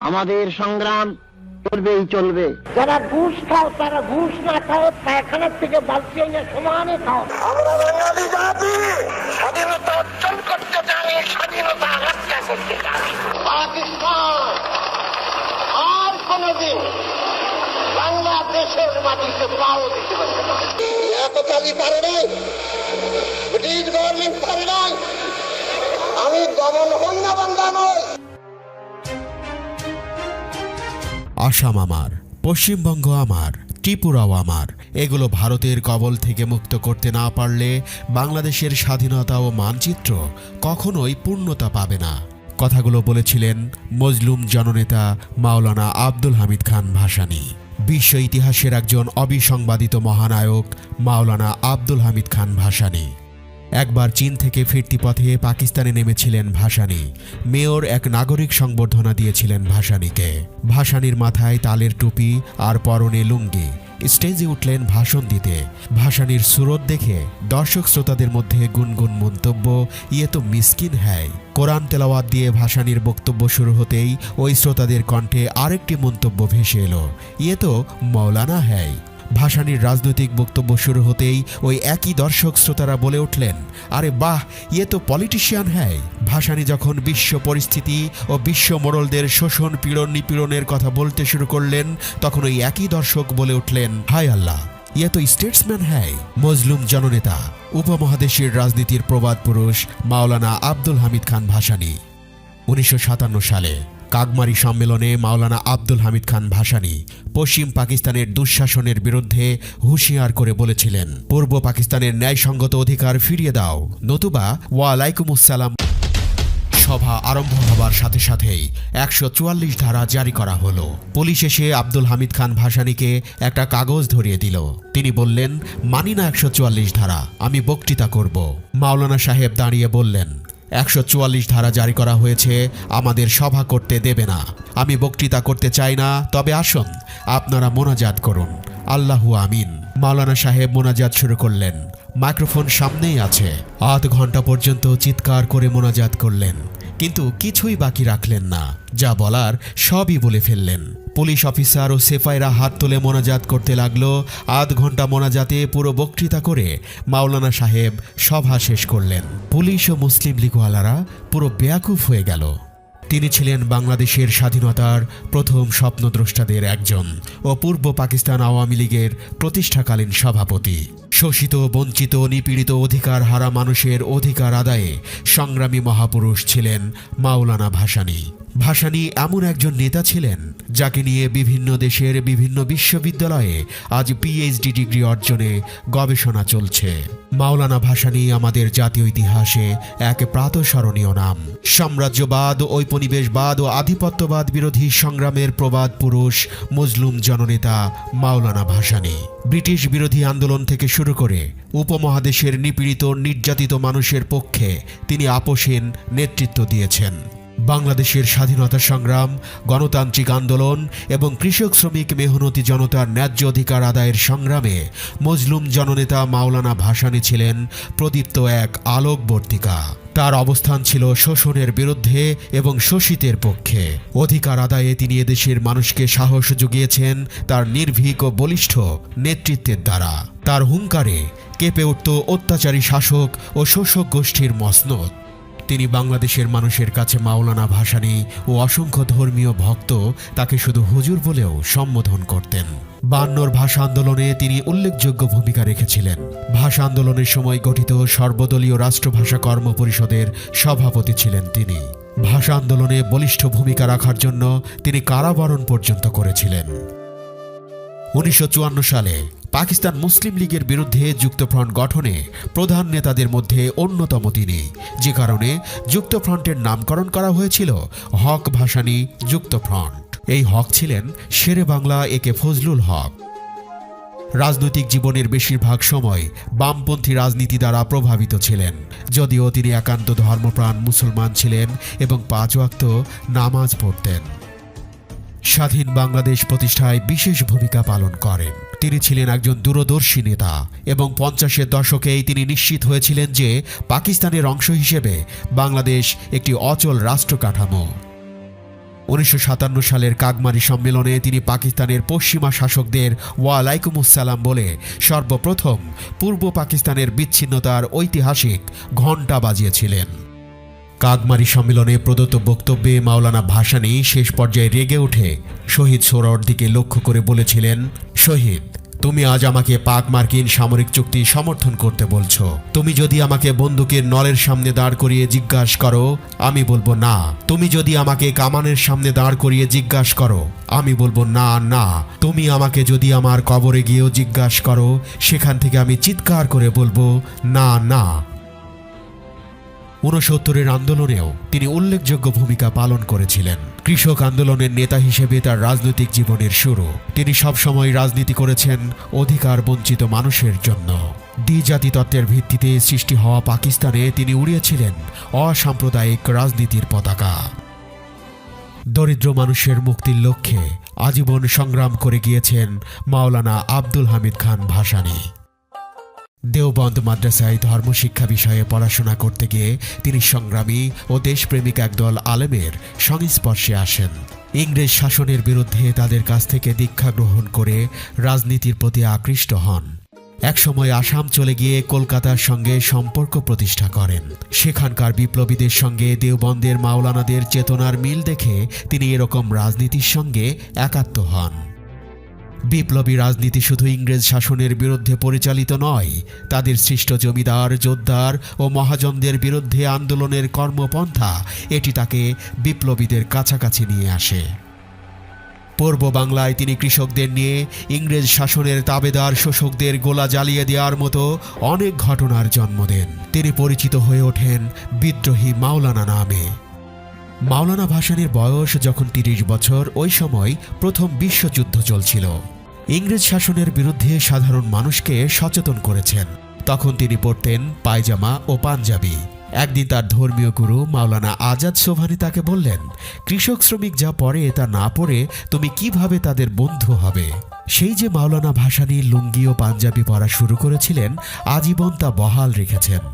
আমাদের সংগ্রাম চলবেই চলবে। যারা ঘুষ খাও তারা ঘুষ না খাও, পায়খানার থেকে বালতি এনে সমানে খাও। আমরা বাঙালি জাতি স্বাধীনতা অর্জন করতে জানি, স্বাধীনতা হত্যা করতে জানি। পাকিস্তান আর কোনদিন বাংলাদেশের মাটিতে পাও দিতে পারবে না। এতকালই পারে নাই, ব্রিটিশ গভর্নমেন্ট পারে নাই। আমি দমন হই না, বাংলা নয়। আসাম আমার, পশ্চিমবঙ্গ আমার, ত্রিপুরাও আমার। এগুলো ভারতের কবল থেকে মুক্ত করতে না পারলে বাংলাদেশের স্বাধীনতা ও মানচিত্র কখনোই পূর্ণতা পাবে না। কথাগুলো বলেছিলেন মজলুম জননেতা মাওলানা আব্দুল হামিদ খান ভাসানী। বিশ্ব ইতিহাসের একজন অবিসংবাদিত মহানায়ক মাওলানা আব্দুল হামিদ খান ভাসানী। একবার চীন থেকে ফিরতি পথে পাকিস্তানে নেমেছিলেন ভাসানী। মেয়র এক নাগরিক সংবর্ধনা দিয়েছিলেন ভাসানীকে। ভাসানীর মাথায় তালের টুপি আর পরনে লুঙ্গি। স্টেজে উঠলেন ভাষণ দিতে। ভাসানীর সুরত দেখে দর্শক শ্রোতাদের মধ্যে গুনগুন মন্তব্য, ইয়ে তো মিসকিন হ্যায়। কোরআন তেলাওয়াত দিয়ে ভাসানীর বক্তব্য শুরু হতেই ওই শ্রোতাদের কণ্ঠে আরেকটি মন্তব্য ভেসে এলো, ইয়ে তো মৌলানা হ্যায়। ভাসানীর রাজনৈতিক বক্তব্য শুরু হতেই ওই একই দর্শক শ্রোতারা বলে উঠলেন, আরে বাহ, ইয়ে তো পলিটিশিয়ান হ্যায়। ভাসানী যখন বিশ্ব পরিস্থিতি ও বিশ্ব মোড়লদের শোষণ পীড়ন নিপীড়নের কথা বলতে শুরু করলেন, তখন ওই একই দর্শক বলে উঠলেন, হায় আল্লাহ, ইয়ে তো স্টেটসম্যান হ্যায়। মজলুম জননেতা, উপমহাদেশের রাজনীতির প্রবাদ পুরুষ মাওলানা আব্দুল হামিদ খান ভাসানী। 1957 সালে কাগমারি সম্মেলনে মাওলানা আব্দুল হামিদ খান ভাসানী পশ্চিম পাকিস্তানের দুঃশাসনের বিরুদ্ধে হুঁশিয়ার করে বলেছিলেন, পূর্ব পাকিস্তানের ন্যায়সঙ্গত অধিকার ফিরিয়ে দাও, নতুবা ওয়ালাইকুমুসসালাম। সভা আরম্ভ হবার সাথে সাথেই 144 ধারা জারি করা হলো। পুলিশ এসে আব্দুল হামিদ খান ভাসানীকে একটা কাগজ ধরিয়ে দিল। তিনি বললেন, মানি না 144 ধারা, আমি বক্তৃতা করব। মাওলানা সাহেব দাঁড়িয়ে বললেন, 144 ধারা জারি করা হয়েছে, আমাদের সভা করতে দেবে না। আমি বক্তৃতা করতে চাই না, তবে আসুন আপনারা মোনাজাত করুন, আল্লাহু আমিন। মাওলানা সাহেব মোনাজাত শুরু করলেন। মাইক্রোফোন সামনেই আছে। আধ ঘন্টা পর্যন্ত চিৎকার করে মোনাজাত করলেন, কিন্তু কিছুই বাকি রাখলেন না। যা বলার সবই বলে ফেললেন। পুলিশ অফিসার ও সেফাইরা হাত তুলে মোনাজাত করতে লাগলো। আধ ঘন্টা মোনাজাতে পুরো বক্তৃতা করে মাওলানা সাহেব সভা শেষ করলেন। পুলিশ ও মুসলিম লীগওয়ালারা পুরো বেয়াকুফ হয়ে গেল। তিনি ছিলেন বাংলাদেশের স্বাধীনতার প্রথম স্বপ্নদ্রষ্টাদের একজন ও পূর্ব পাকিস্তান আওয়ামী লীগের প্রতিষ্ঠাকালীন সভাপতি। শোষিত, বঞ্চিত, নিপীড়িত, অধিকার হারা মানুষের অধিকার আদায়ে সংগ্রামী মহাপুরুষ ছিলেন মাওলানা ভাসানী। ভাসানী এমন একজন নেতা ছিলেন যাকে নিয়ে বিভিন্ন দেশের বিভিন্ন বিশ্ববিদ্যালয়ে আজ পিএইচডি ডিগ্রি অর্জনে গবেষণা চলছে। মাওলানা ভাসানী আমাদের জাতীয় ইতিহাসে এক প্রাতঃস্মরণীয় নাম। সাম্রাজ্যবাদ, ঔপনিবেশবাদ ও আধিপত্যবাদ বিরোধী সংগ্রামের প্রবাদ পুরুষ মজলুম জননেতা মাওলানা ভাসানী। ব্রিটিশ বিরোধী আন্দোলন থেকে শুরু করে উপমহাদেশের নিপীড়িত নির্যাতিত মানুষের পক্ষে তিনি আপোষহীন নেতৃত্ব দিয়েছেন। বাংলাদেশের স্বাধীনতা সংগ্রাম, গণতান্ত্রিক আন্দোলন এবং কৃষক শ্রমিক মেহনতি জনতার ন্যায্য অধিকার আদায়ের সংগ্রামে মজলুম জননেতা মাওলানা ভাসানী ছিলেন প্রদীপ্ত এক আলোকবর্তিকা। তার অবস্থান ছিল শোষণের বিরুদ্ধে এবং শোষিতের পক্ষে। অধিকার আদায়ে তিনি এদেশের মানুষকে সাহস জুগিয়েছেন তার নির্ভীক ও বলিষ্ঠ নেতৃত্বের দ্বারা। তার হুঙ্কারে কেঁপে উঠত অত্যাচারী শাসক ও শোষক গোষ্ঠীর মসনদ। তিনি বাংলাদেশের মানুষের কাছে মাওলানা ভাসানী ও অসংখ্য ধর্মীয় ভক্ত তাকে শুধু হুজুর বলেও সম্বোধন করতেন। 52 ভাষা আন্দোলনে তিনি উল্লেখযোগ্য ভূমিকা রেখেছিলেন। ভাষা আন্দোলনের সময় গঠিত সর্বদলীয় রাষ্ট্রভাষা কর্ম পরিষদের সভাপতি ছিলেন তিনি। ভাষা আন্দোলনে বলিষ্ঠ ভূমিকা রাখার জন্য তিনি কারাবরণ পর্যন্ত করেছিলেন। 1954 সালে পাকিস্তান মুসলিম লীগের বিরুদ্ধে যুক্তফ্রন্ট গঠনে প্রধান নেতাদের মধ্যে অন্যতম তিনি, যে কারণে যুক্তফ্রন্টের নামকরণ করা হয়েছিল হক ভাসানী যুক্তফ্রন্ট। এই হক ছিলেন শেরে বাংলা একে ফজলুল হক। রাজনৈতিক জীবনের বেশিরভাগ সময় বামপন্থী রাজনীতি দ্বারা প্রভাবিত ছিলেন, যদিও তিনি একান্ত ধর্মপ্রাণ মুসলমান ছিলেন এবং 5 ওয়াক্ত নামাজ পড়তেন। স্বাধীন বাংলাদেশ প্রতিষ্ঠায় বিশেষ ভূমিকা পালন করেন। তিনি ছিলেন একজন দূরদর্শী নেতা এবং 50-এর দশকেই তিনি নিশ্চিত হয়েছিলেন যে পাকিস্তানের অংশ হিসেবে বাংলাদেশ একটি অচল রাষ্ট্র কাঠামো। 1957 সালের কাগমারি সম্মেলনে তিনি পাকিস্তানের পশ্চিমা শাসকদের ওয়ালাইকুমুসসালাম বলে সর্বপ্রথম পূর্ব পাকিস্তানের বিচ্ছিন্নতার ঐতিহাসিক ঘণ্টা বাজিয়েছিলেন। কাগমারি সম্মেলনে প্রদত্ত বক্তব্যে মাওলানা ভাসানী শেষ পর্যায়ে রেগে উঠে শহীদ সোহরাওয়ার্দীকে লক্ষ্য করে বলেছিলেন, শহীদ, তুমি আজ আমাকে পাক মার্কিন সামরিক চুক্তি সমর্থন করতে বলছো। তুমি যদি আমাকে বন্দুকের নলের সামনে দাঁড় করিয়ে জিজ্ঞাসা করো, আমি বলবো না। তুমি যদি আমাকে কামানের সামনে দাঁড় করিয়ে জিজ্ঞাসা করো, আমি বলবো না না। তুমি আমাকে যদি আমার কবরে গিয়েও জিজ্ঞাসা করো, সেখান থেকে আমি চিৎকার করে বলবো না না। 69-এর আন্দোলনেও তিনি উল্লেখযোগ্য ভূমিকা পালন করেছিলেন। কৃষক আন্দোলনের নেতা হিসেবে তার রাজনৈতিক জীবনের শুরু। তিনি সবসময় রাজনীতি করেছেন অধিকার বঞ্চিত মানুষের জন্য। দ্বিজাতি তত্ত্বের ভিত্তিতে সৃষ্টি হওয়া পাকিস্তানে তিনি উড়িয়েছিলেন অসাম্প্রদায়িক রাজনীতির পতাকা। দরিদ্র মানুষের মুক্তির লক্ষ্যে আজীবন সংগ্রাম করে গিয়েছেন মাওলানা আব্দুল হামিদ খান ভাসানী। দেওবন্দ মাদ্রাসায় ধর্মশিক্ষা বিষয়ে পড়াশোনা করতে গিয়ে তিনি সংগ্রামী ও দেশপ্রেমিক একদল আলেমের সংস্পর্শে আসেন। ইংরেজ শাসনের বিরুদ্ধে তাদের কাছ থেকে দীক্ষা গ্রহণ করে রাজনীতির প্রতি আকৃষ্ট হন। একসময় আসাম চলে গিয়ে কলকাতার সঙ্গে সম্পর্ক প্রতিষ্ঠা করেন। সেখানকার বিপ্লবীদের সঙ্গে দেওবন্দের মাওলানাদের চেতনার মিল দেখে তিনি এরকম রাজনীতির সঙ্গে একাত্ম হন। বিপ্লবী রাজনীতি শুধু ইংরেজ শাসনের বিরুদ্ধে পরিচালিত নয়, তাদের সৃষ্ট জমিদার, জোদ্দার ও মহাজনদের বিরুদ্ধে আন্দোলনের কর্মপন্থা এটি তাকে বিপ্লবীদের কাছাকাছি নিয়ে আসে। পূর্ব বাংলায় তিনি কৃষকদের নিয়ে ইংরেজ শাসনের তাবেদার শোষকদের গোলা জ্বালিয়ে দেওয়ার মতো অনেক ঘটনার জন্ম দেন। তিনি পরিচিত হয়ে ওঠেন বিদ্রোহী মাওলানা নামে। মাওলানা ভাসানীর বয়স যখন 30 বছর, ওই সময় প্রথম বিশ্বযুদ্ধ চলছিল। ইংরেজ শাসনের বিরুদ্ধে সাধারণ মানুষকে সচেতন করেছেন। তখন তিনি পরতেন পায়জামা ও পাঞ্জাবি। একদিন তার ধর্মীয় গুরু মাওলানা আজাদ সোভানি তাকে বললেন, কৃষক শ্রমিক যা পরে তা না পরে তুমি কিভাবে তাদের বন্ধু হবে? সেই যে মাওলানা ভাসানী লুঙ্গি ও পাঞ্জাবি পরা শুরু করেছিলেন, আজীবন তা বহাল রেখেছেন।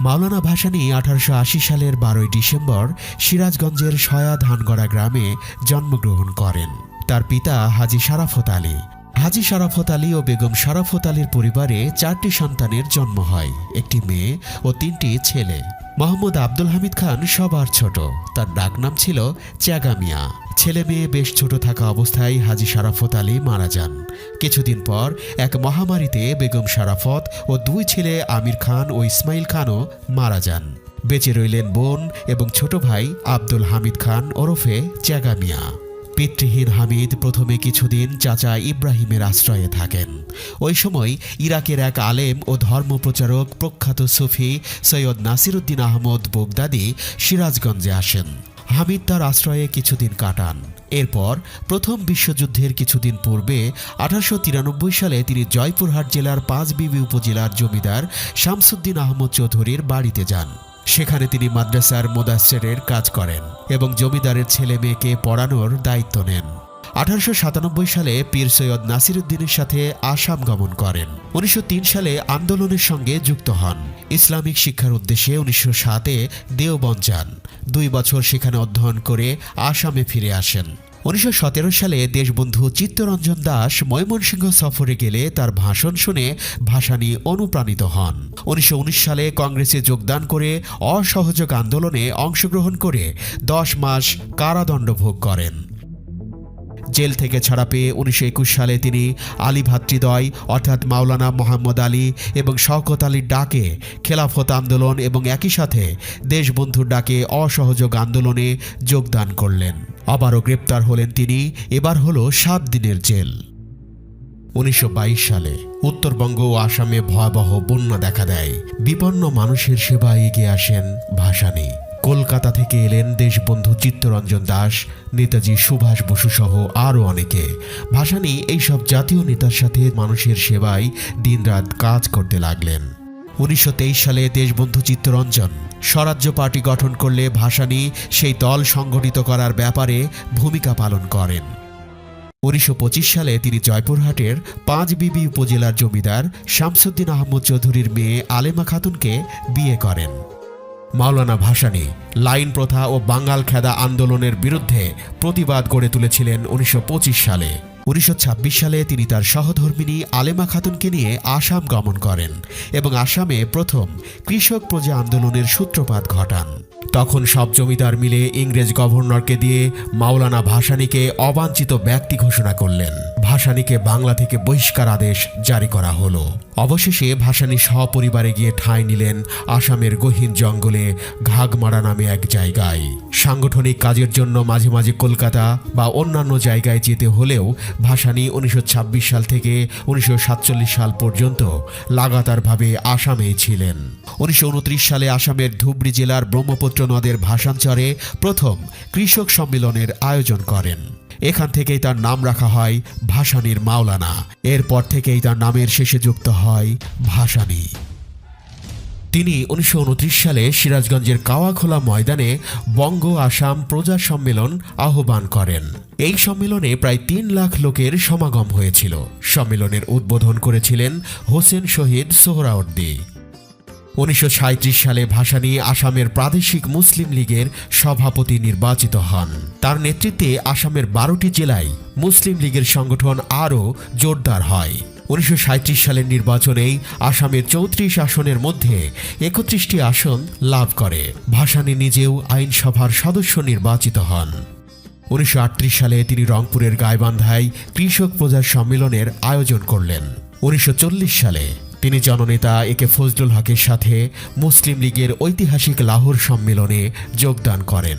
মাওলানা ভাসানী 1880 সালের 12 ডিসেম্বর সিরাজগঞ্জের সয়া ধানগড়া গ্রামে জন্মগ্রহণ করেন। তার পিতা হাজী শারাফত আলী। হাজী শারাফত আলী ও বেগম শারাফত আলীর পরিবারে 4টি সন্তানের জন্ম হয়, একটি মেয়ে ও 3টি ছেলে। মোহাম্মদ আব্দুল হামিদ খান সবার ছোট। তার ডাকনাম ছিল চ্যাগা মিয়া। ছেলে মেয়ে বেশ ছোট থাকা অবস্থায় হাজী শারাফত আলী মারা যান। কিছুদিন পর এক মহামারীতে বেগম শারাফত ও 2 ছেলে আমির খান ও ইসমাইল খানও মারা যান। বেঁচে রইলেন বোন এবং ছোট ভাই আব্দুল হামিদ খান ওরফে চ্যাগা মিয়া। পিতৃহীন হামিদ প্রথমে কিছুদিন চাচা ইব্রাহিমের আশ্রয়ে থাকেন। ওই সময় ইরাকের এক আলেম ও ধর্মপ্রচারক প্রখ্যাত সুফি সৈয়দ নাসিরউদ্দিন আহমদ বগদাদি সিরাজগঞ্জে আসেন। হামিদ তার আশ্রয়ে কিছুদিন কাটান। এরপর প্রথম বিশ্বযুদ্ধের কিছুদিন পূর্বে 1893 সালে তিনি জয়পুরহাট জেলার পাঁচবিবি উপজেলার জমিদার শামসুদ্দিন আহমদ চৌধুরীর বাড়িতে যান। সেখানে তিনি মাদ্রাসার মোদাস্সেরের কাজ করেন এবং জমিদারের ছেলে মেয়েকে পড়ানোর দায়িত্ব নেন। 1897 সালে পীর সৈয়দ নাসিরউদ্দিনের সাথে আসাম গমন করেন। 1903 সালে আন্দোলনের সঙ্গে যুক্ত হন। ইসলামিক শিক্ষার উদ্দেশ্যে 1907-এ দেওবন্দ যান। 2 বছর সেখানে অধ্যয়ন করে আসামে ফিরে আসেন। 1917 সালে দেশবন্ধু চিত্তরঞ্জন দাস ময়মনসিংহ সফরে গেলে তার ভাষণ শুনে ভাসানী অনুপ্রাণিত হন। 1919 সালে কংগ্রেসে যোগদান করে অসহযোগ আন্দোলনে অংশগ্রহণ করে 10 মাস কারাদণ্ড ভোগ করেন। জেল থেকে ছাড়া পেয়ে 1921 সালে তিনি আলী ভাতৃদ্বয় অর্থাৎ মাওলানা মোহাম্মদ আলী এবং শওকত আলীর ডাকে খেলাফত আন্দোলন এবং একই সাথে দেশবন্ধুর ডাকে অসহযোগ আন্দোলনে যোগদান করলেন। আবারও গ্রেপ্তার হলেন তিনি। এবার হলো 7 দিনের জেল। 1922 সালে উত্তরবঙ্গ ও আসামে ভয়াবহ বন্যা দেখা দেয়। বিপন্ন মানুষের সেবায় এগিয়ে আসেন ভাসানী। কলকাতা থেকে এলেন দেশবন্ধু চিত্তরঞ্জন দাস, নেতাজি সুভাষ বসু সহ আরও অনেকে। ভাসানী এইসব জাতীয় নেতার সাথে মানুষের সেবায় দিনরাত কাজ করতে লাগলেন। 1923 সালে দেশবন্ধু চিত্তরঞ্জন স্বরাজ্য পার্টি গঠন করলে ভাসানী সেই দল সংগঠিত করার ব্যাপারে ভূমিকা পালন করেন। 1925 সালে তিনি জয়পুরহাটের পাঁচবিবি উপজেলার জমিদার শামসুদ্দিন আহমদ চৌধুরীর মেয়ে আলেমা খাতুনকে বিয়ে করেন। মাওলানা ভাসানী লাইন প্রথা ও বাঙ্গাল খেদা আন্দোলনের বিরুদ্ধে প্রতিবাদ গড়ে তুলেছিলেন 1925 সালে। 1926 সালে তিনি তার সহধর্মিণী আলেমা খাতুনকে নিয়ে আসাম গমন করেন এবং আসামে প্রথম কৃষক প্রজা আন্দোলনের সূত্রপাত ঘটান। তখন সব জমিদার মিলে ইংরেজ গভর্নরকে দিয়ে মাওলানা ভাসানীকে অবাঞ্ছিত ব্যক্তি ঘোষণা করলেন। ভাসানীকে বাংলা থেকে বহিষ্কার আদেশ জারি করা হলো। অবশেষে ভাসানী সপরিবারে গিয়ে ঠাঁই নিলেন আসামের গহীন জঙ্গলে ঘাগমারা নামে এক জায়গায়। সাংগঠনিক কাজের জন্য মাঝে মাঝে কলকাতা বা অন্যান্য জায়গায় যেতে হলেও ভাসানী 1926 সাল থেকে 1947 সাল পর্যন্ত লাগাতারভাবে আসামেই ছিলেন। 1929 সালে আসামের ধুবড়ী জেলার ব্রহ্মপুত্র নদের ভাসানচরে প্রথম কৃষক সম্মেলনের আয়োজন করেন। এখান থেকেই তার নাম রাখা হয় ভাসানীর মাওলানা। এরপর থেকেই তার নামের শেষে যুক্ত হয় ভাসানী। তিনি 1929 সালে সিরাজগঞ্জের কাওয়াখোলা ময়দানে বঙ্গ আসাম প্রজা সম্মেলন আহ্বান করেন। এই সম্মেলনে প্রায় 3 লাখ লোকের সমাগম হয়েছিল। সম্মেলনের উদ্বোধন করেছিলেন হোসেন শহীদ সোহরাওয়ার্দী। 1937 সালে ভাসানী আসামের প্রাদেশিক মুসলিম লীগের সভাপতি নির্বাচিত হন। তার নেতৃত্বে আসামের 12টি জেলায় মুসলিম লীগের সংগঠন আরও জোরদার হয়। 1937 সালের নির্বাচনেই আসামের 34 আসনের মধ্যে 31টি আসন লাভ করে। ভাসানী নিজেও আইনসভার সদস্য নির্বাচিত হন। 1938 সালে তিনি রংপুরের গাইবান্ধায় কৃষক প্রজা সম্মেলনের আয়োজন করলেন। 1940 সালে তিনি জননেতা একে ফজলুল হকের সাথে মুসলিম লীগের ঐতিহাসিক লাহোর সম্মেলনে যোগদান করেন।